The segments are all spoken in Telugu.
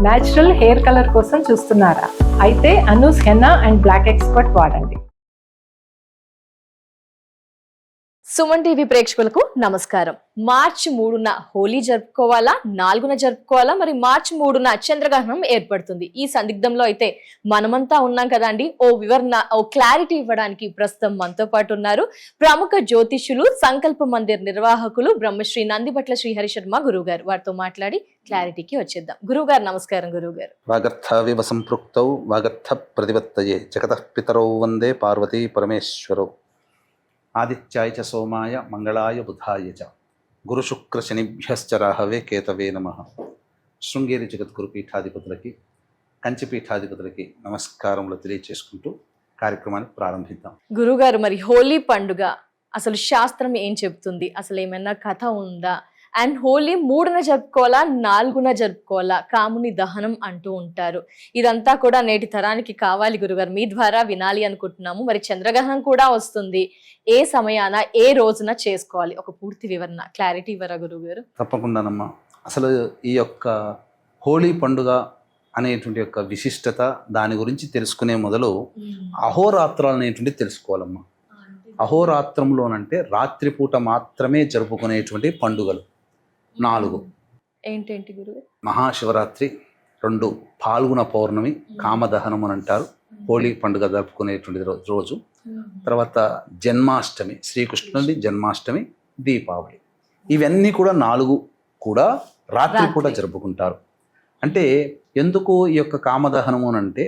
న్యాచురల్ హెయిర్ కలర్ కోసం చూస్తున్నారా? అయితే Anoos henna and black expert వాడండి. సుమన్ టీవీ ప్రేక్షకులకు నమస్కారం. మార్చి 3న హోలీ జరుపుకోవాలా, 4న జరుపుకోవాలా, మరి మార్చి 3న చంద్రగ్రహణం ఏర్పడుతుంది. ఈ సందిగ్ధంలో అయితే మనమంతా ఉన్నాం కదండి. ఓ వివరణ, ఓ క్లారిటీ ఇవ్వడానికి ప్రస్తుతం మనతో పాటు ఉన్నారు ప్రముఖ జ్యోతిష్యులు, సంకల్ప మందిర్ నిర్వాహకులు బ్రహ్మశ్రీ నందిబట్ల శ్రీహరి శర్మ గురువు గారు. వారితో మాట్లాడి క్లారిటీకి వచ్చేద్దాం. గురువు గారు నమస్కారం. గురువు గారు, వాగర్థావివ సంపృక్తౌ వాగర్థ ప్రతిపత్తయే జగతః పితరౌ వందే పార్వతీ పరమేశ్వరౌ ఆదిత్యాయ చ సోమాయ మంగళాయ బుధాయ చ గురు శుక్ర శనిభ్యశ్చ రాహవే కేతవే నమః. శృంగేరి జగద్గురు పీఠాధిపతులకి, కంచి పీఠాధిపతులకి నమస్కారములు తెలియచేసుకుంటూ కార్యక్రమాన్ని ప్రారంభిద్దాం. గురుగారు, మరి హోలీ పండుగ అసలు శాస్త్రం ఏం చెప్తుంది? అసలు ఏమైనా కథ ఉందా? అండ్ హోలీ 3న జరుపుకోవాలా, 4న జరుపుకోవాలా? కాముని దహనం అంటూ ఉంటారు. ఇదంతా కూడా నేటి తరానికి కావాలి గురుగారు, మీ ద్వారా వినాలి అనుకుంటున్నాము. మరి చంద్రగ్రహణం కూడా వస్తుంది. ఏ సమయాన, ఏ రోజున చేసుకోవాలి? ఒక పూర్తి వివరణ, క్లారిటీ ఇవ్వరా గురువు గారు? తప్పకుండానమ్మా. అసలు ఈ యొక్క హోలీ పండుగ అనేటువంటి యొక్క విశిష్టత, దాని గురించి తెలుసుకునే మొదలు అహోరాత్రాలు అనేటువంటి తెలుసుకోవాలమ్మా. అహోరాత్రంలోనంటే రాత్రిపూట మాత్రమే జరుపుకునేటువంటి పండుగలు 4. ఏంటేంటి గురువు? మహాశివరాత్రి, 2 పాల్గొన పౌర్ణమి, కామదహనం అని అంటారు, హోలీ పండుగ జరుపుకునేటువంటి రోజు. తర్వాత జన్మాష్టమి, శ్రీకృష్ణుడి జన్మాష్టమి, దీపావళి. ఇవన్నీ కూడా 4 కూడా రాత్రిపూట జరుపుకుంటారు. అంటే ఎందుకు ఈ యొక్క కామదహనము అంటే,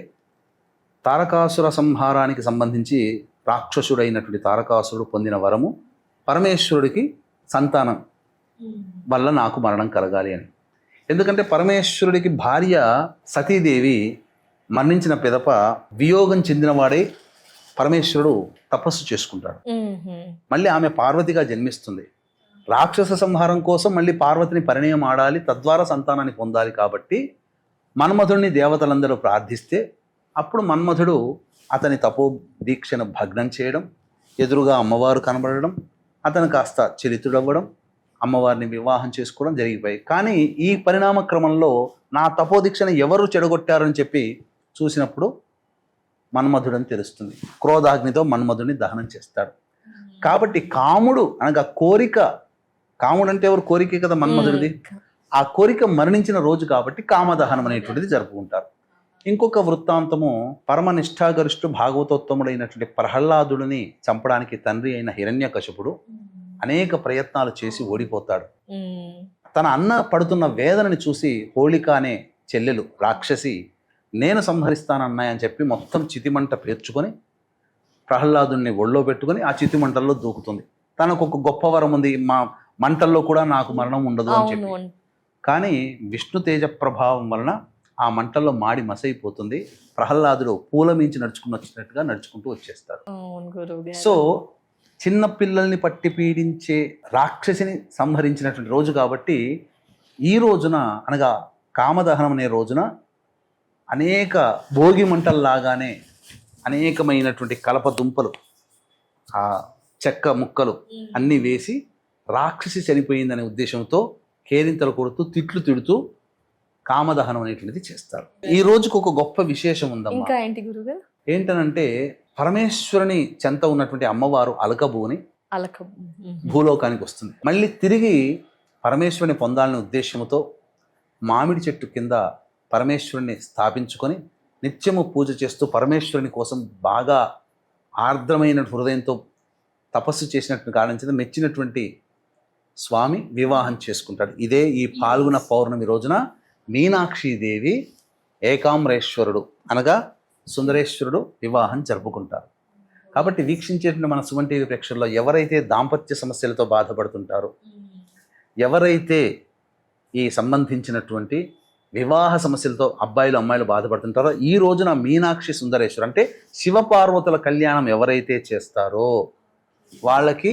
తారకాసుర సంహారానికి సంబంధించి రాక్షసుడైనటువంటి తారకాసురుడు పొందిన వరము పరమేశ్వరుడికి సంతానం వల్ల నాకు మరణం కలగాలి అని. ఎందుకంటే పరమేశ్వరుడికి భార్య సతీదేవి మరణించిన పిదప వియోగం చెందినవాడే పరమేశ్వరుడు తపస్సు చేసుకుంటాడు. మళ్ళీ ఆమె పార్వతిగా జన్మిస్తుంది. రాక్షస సంహారం కోసం మళ్ళీ పార్వతిని పరిణయం ఆడాలి, తద్వారా సంతానాన్ని పొందాలి. కాబట్టి మన్మధుడిని దేవతలందరూ ప్రార్థిస్తే అప్పుడు మన్మధుడు అతని తపో దీక్షను భగ్నం చేయడం, ఎదురుగా అమ్మవారు కనబడడం, అతను కాస్త చలితుడవ్వడం, అమ్మవారిని వివాహం చేసుకోవడం జరిగిపోయాయి. కానీ ఈ పరిణామ క్రమంలో నా తపోదీక్షను ఎవరు చెడగొట్టారని చెప్పి చూసినప్పుడు మన్మధుడని తెలుస్తుంది. క్రోధాగ్నితో మన్మధుడిని దహనం చేస్తాడు. కాబట్టి కాముడు అనగా కోరిక, కాముడు అంటే ఎవరు? కోరికే కదా మన్మధుడిది. ఆ కోరిక మరణించిన రోజు కాబట్టి కామదహనం అనేటువంటిది జరుపుకుంటారు. ఇంకొక వృత్తాంతము, పరమ నిష్ఠాగరిష్ఠు భాగవతోత్తముడైనటువంటి ప్రహ్లాదుడిని చంపడానికి తండ్రి అయిన హిరణ్యకశిపుడు అనేక ప్రయత్నాలు చేసి ఓడిపోతాడు. తన అన్న పడుతున్న వేదనని చూసి హోళిక అనే చెల్లెలు రాక్షసి నేను సంహరిస్తానన్నాయని చెప్పి మొత్తం చితిమంట పేర్చుకొని ప్రహ్లాదుని ఒళ్ళో పెట్టుకొని ఆ చితిమంటల్లో దూకుతుంది. తనకు ఒక గొప్ప వరం ఉంది, మా మంటల్లో కూడా నాకు మరణం ఉండదు అని చెప్పి. కానీ విష్ణు తేజ ప్రభావం వలన ఆ మంటల్లో మాడి మసైపోతుంది. ప్రహ్లాదుడు పూల మించి నడుచుకుని వచ్చినట్టుగా నడుచుకుంటూ వచ్చేస్తాడు. సో చిన్న పిల్లల్ని పట్టి పీడించే రాక్షసిని సంహరించినటువంటి రోజు కాబట్టి ఈ రోజున అనగా కామదహనం అనే రోజున అనేక భోగి మంటల్లాగానే అనేకమైనటువంటి కలప దుంపలు, ఆ చెక్క ముక్కలు అన్నీ వేసి రాక్షసి చనిపోయిందనే ఉద్దేశంతో కేరింతలు కొడుతూ తిట్లు తిడుతూ కామదహనం అనేటువంటిది చేస్తారు. ఈ రోజుకు ఒక గొప్ప విశేషం ఉందమ్మా. ఏంటనంటే పరమేశ్వరుని చెంత ఉన్నటువంటి అమ్మవారు అలకబూని భూలోకానికి వస్తుంది. మళ్ళీ తిరిగి పరమేశ్వరుని పొందాలనే ఉద్దేశంతో మామిడి చెట్టు కింద పరమేశ్వరుని స్థాపించుకొని నిత్యము పూజ చేస్తూ పరమేశ్వరుని కోసం బాగా ఆర్ద్రమైన హృదయంతో తపస్సు చేసినట్టు కారణం మెచ్చినటువంటి స్వామి వివాహం చేసుకుంటాడు. ఇదే ఈ పాల్గొన పౌర్ణమి రోజున మీనాక్షీదేవి ఏకాంబరేశ్వరుడు అనగా సుందరేశ్వరుడు వివాహం జరుపుకుంటారు. కాబట్టి వీక్షించేటువంటి మన సుమన్ టీవీ ప్రేక్షకుల్లో ఎవరైతే దాంపత్య సమస్యలతో బాధపడుతుంటారో, ఎవరైతే ఈ సంబంధించినటువంటి వివాహ సమస్యలతో అబ్బాయిలు అమ్మాయిలు బాధపడుతుంటారో, ఈ రోజున మీనాక్షి సుందరేశ్వరు అంటే శివపార్వతుల కళ్యాణం ఎవరైతే చేస్తారో వాళ్ళకి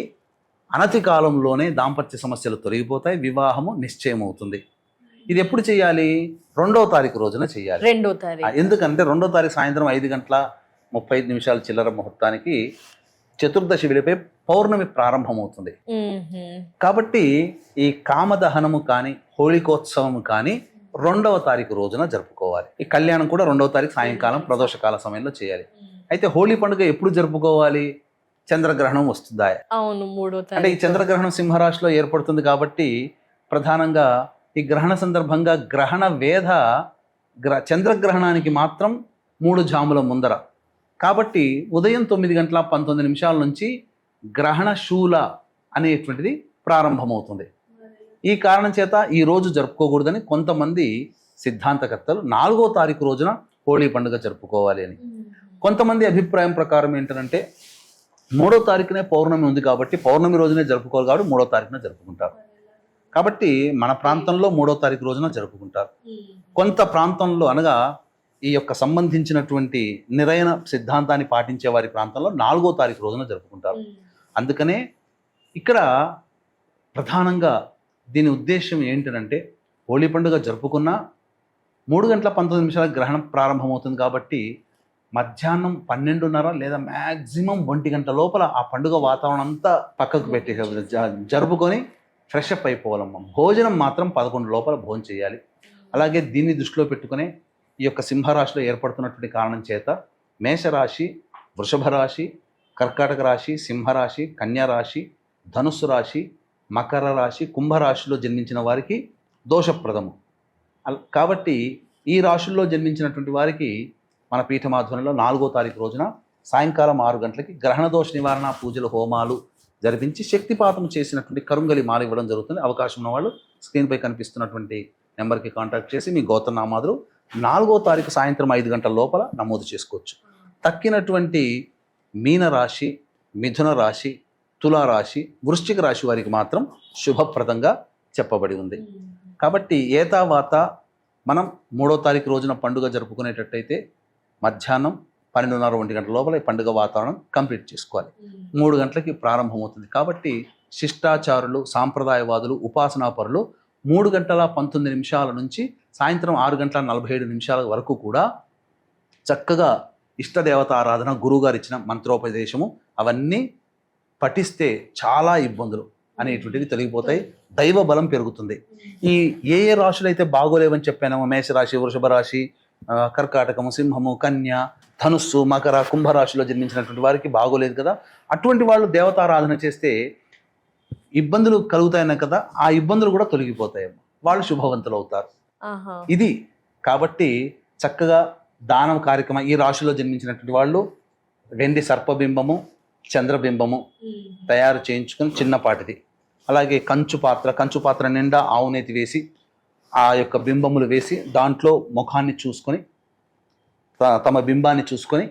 అనతి కాలంలోనే దాంపత్య సమస్యలు తొలగిపోతాయి, వివాహము నిశ్చయం అవుతుంది. ఇది ఎప్పుడు చేయాలి? 2వ తారీఖు రోజున చేయాలి. ఎందుకంటే 2వ తారీఖు సాయంత్రం 5:35 చిల్లర ముహూర్తానికి చతుర్దశి వెలిపై పౌర్ణమి ప్రారంభమవుతుంది. కాబట్టి ఈ కామదహనము కానీ హోళికోత్సవము కానీ రెండవ తారీఖు రోజున జరుపుకోవాలి. ఈ కళ్యాణం కూడా 2వ తారీఖు సాయంకాలం ప్రదోషకాల సమయంలో చేయాలి. అయితే హోలీ పండుగ ఎప్పుడు జరుపుకోవాలి? చంద్రగ్రహణం వస్తుందా? అవును, 3వ అంటే ఈ తారీఖు. చంద్రగ్రహణం సింహరాశిలో ఏర్పడుతుంది కాబట్టి ప్రధానంగా ఈ గ్రహణ సందర్భంగా గ్రహణ వేధ చంద్రగ్రహణానికి మాత్రం 3 జాముల ముందర కాబట్టి ఉదయం 9:19 నుంచి గ్రహణ శూల అనేటువంటిది ప్రారంభమవుతుంది. ఈ కారణం చేత ఈ రోజు జరుపుకోకూడదని కొంతమంది సిద్ధాంతకర్తలు 4వ తారీఖు రోజున హోళీ పండుగ జరుపుకోవాలి అని. కొంతమంది అభిప్రాయం ప్రకారం ఏంటంటే 3వ తారీఖునే పౌర్ణమి ఉంది కాబట్టి పౌర్ణమి రోజునే జరుపుకోవాలి కాబట్టి 3వ తారీఖున జరుపుకుంటారు. కాబట్టి మన ప్రాంతంలో 3వ తారీఖు రోజున జరుపుకుంటారు. కొంత ప్రాంతంలో అనగా ఈ యొక్క సంబంధించినటువంటి నిరయన సిద్ధాంతాన్ని పాటించే వారి ప్రాంతంలో 4వ తారీఖు రోజున జరుపుకుంటారు. అందుకనే ఇక్కడ ప్రధానంగా దీని ఉద్దేశం ఏంటంటే హోళీ పండుగ జరుపుకున్న 3:19 గ్రహణం ప్రారంభమవుతుంది కాబట్టి మధ్యాహ్నం 12:30 లేదా మ్యాక్సిమం 1 గంట లోపల ఆ పండుగ వాతావరణం అంతా పక్కకు పెట్టి జరుపుకొని ఫ్రెష్ అప్ అయిపోవాలమ్మ. భోజనం మాత్రం 11 లోపల భోజనం చేయాలి. అలాగే దీన్ని దృష్టిలో పెట్టుకునే ఈ యొక్క సింహరాశిలో ఏర్పడుతున్నటువంటి కారణం చేత మేషరాశి, వృషభ రాశి, కర్కాటక రాశి, సింహరాశి, కన్యా రాశి, ధనుస్సు రాశి, మకర రాశి, కుంభరాశిలో జన్మించిన వారికి దోషప్రదము. కాబట్టి ఈ రాశుల్లో జన్మించినటువంటి వారికి మన పీఠమాధ్వర్యంలో 4వ తారీఖు రోజున సాయంకాలం 6 గంటలకి గ్రహణ దోష నివారణ పూజలు, హోమాలు జరిపించి శక్తిపాతం చేసినటువంటి కరుంగలి మాల ఇవ్వడం జరుగుతుంది. అవకాశం ఉన్న వాళ్ళు స్క్రీన్పై కనిపిస్తున్నటువంటి నెంబర్కి కాంటాక్ట్ చేసి మీ గోత్రనామాదులు 4వ తారీఖు సాయంత్రం 5 గంటల లోపల నమోదు చేసుకోవచ్చు. తక్కినటువంటి మీనరాశి, మిథున రాశి, తులారాశి, వృశ్చిక రాశి వారికి మాత్రం శుభప్రదంగా చెప్పబడి ఉంది. కాబట్టి ఏతావాత మనం 3వ తారీఖు రోజున పండుగ జరుపుకునేటట్టయితే మధ్యాహ్నం 12:30-1 గంటల లోపల ఈ పండుగ వాతావరణం కంప్లీట్ చేసుకోవాలి. 3 గంటలకి ప్రారంభమవుతుంది. కాబట్టి శిష్టాచారులు, సాంప్రదాయవాదులు, ఉపాసనాపరులు 3:19 నుంచి సాయంత్రం 6:47 వరకు కూడా చక్కగా ఇష్టదేవత ఆరాధన, గురువుగారు ఇచ్చిన మంత్రోపదేశము అవన్నీ పఠిస్తే చాలా ఇబ్బందులు అనేటువంటివి తొలగిపోతాయి. దైవ బలం పెరుగుతుంది. ఈ ఏ రాశులు అయితే బాగోలేవని చెప్పానో మేషరాశి, వృషభ రాశి, కర్కాటకము, సింహము, కన్య, ధనుస్సు, మకర, కుంభరాశిలో జన్మించినటువంటి వారికి బాగోలేదు కదా, అటువంటి వాళ్ళు దేవతారాధన చేస్తే ఇబ్బందులు కలుగుతాయన్న కదా, ఆ ఇబ్బందులు కూడా తొలగిపోతాయేమో, వాళ్ళు శుభవంతులు అవుతారు. ఇది కాబట్టి చక్కగా దానం కార్యక్రమం ఈ రాశిలో జన్మించినటువంటి వాళ్ళు వెండి సర్పబింబము, చంద్రబింబము తయారు చేయించుకొని చిన్నపాటిది, అలాగే కంచు పాత్ర నిండా ఆవునేతి వేసి ఆ యొక్క బింబములు వేసి దాంట్లో ముఖాన్ని చూసుకొని తమ బింబాన్ని చూసుకొని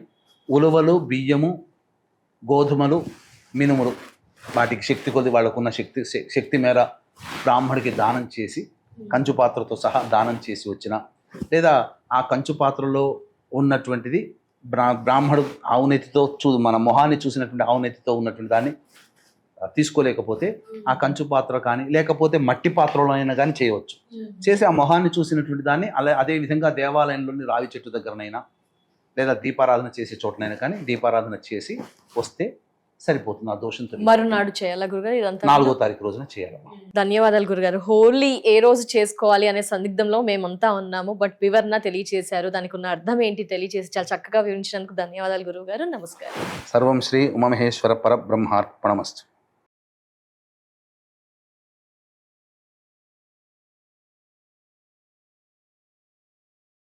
ఉలువలు, బియ్యము, గోధుమలు, మినుములు వాటికి శక్తి కొద్ది వాళ్ళకున్న శక్తి మేర బ్రాహ్మడికి దానం చేసి కంచు పాత్రతో సహా దానం చేసి వచ్చిన, లేదా ఆ కంచు పాత్రలో ఉన్నటువంటిది బ్రాహ్మడు ఆవునేతితో మన మొహాన్ని చూసినటువంటి ఆవునేతితో ఉన్నటువంటి దాన్ని తీసుకోలేకపోతే ఆ కంచు పాత్ర కానీ లేకపోతే మట్టి పాత్రలో అయినా కానీ చేయవచ్చు. చేసి ఆ మొహాన్ని చూసినటువంటి దాన్ని అదే విధంగా దేవాలయంలోని రావి చెట్టు దగ్గరనైనా లేదా దీపారాధన చేసే చోటనైనా కానీ దీపారాధన చేసి వస్తే సరిపోతుంది. ఆ దోషంతో మరునాడు చేయాలా గురుగారు ఇదంతా? 4వ తారీఖు రోజున చేయాలమ్మా. ధన్యవాదాలు గురుగారు. హోలీ ఏ రోజు చేసుకోవాలి అనే సందిగ్ధంలో మేమంతా ఉన్నాము, బట్ వివరణ తెలియచేశారు. దానికి ఉన్న అర్థం ఏంటి తెలియచేసి చాలా చక్కగా వివరించినందుకు ధన్యవాదాలు గురువు గారు. నమస్కారం. సర్వం శ్రీ ఉమామహేశ్వర పరబ్రహ్మార్పణమస్తు.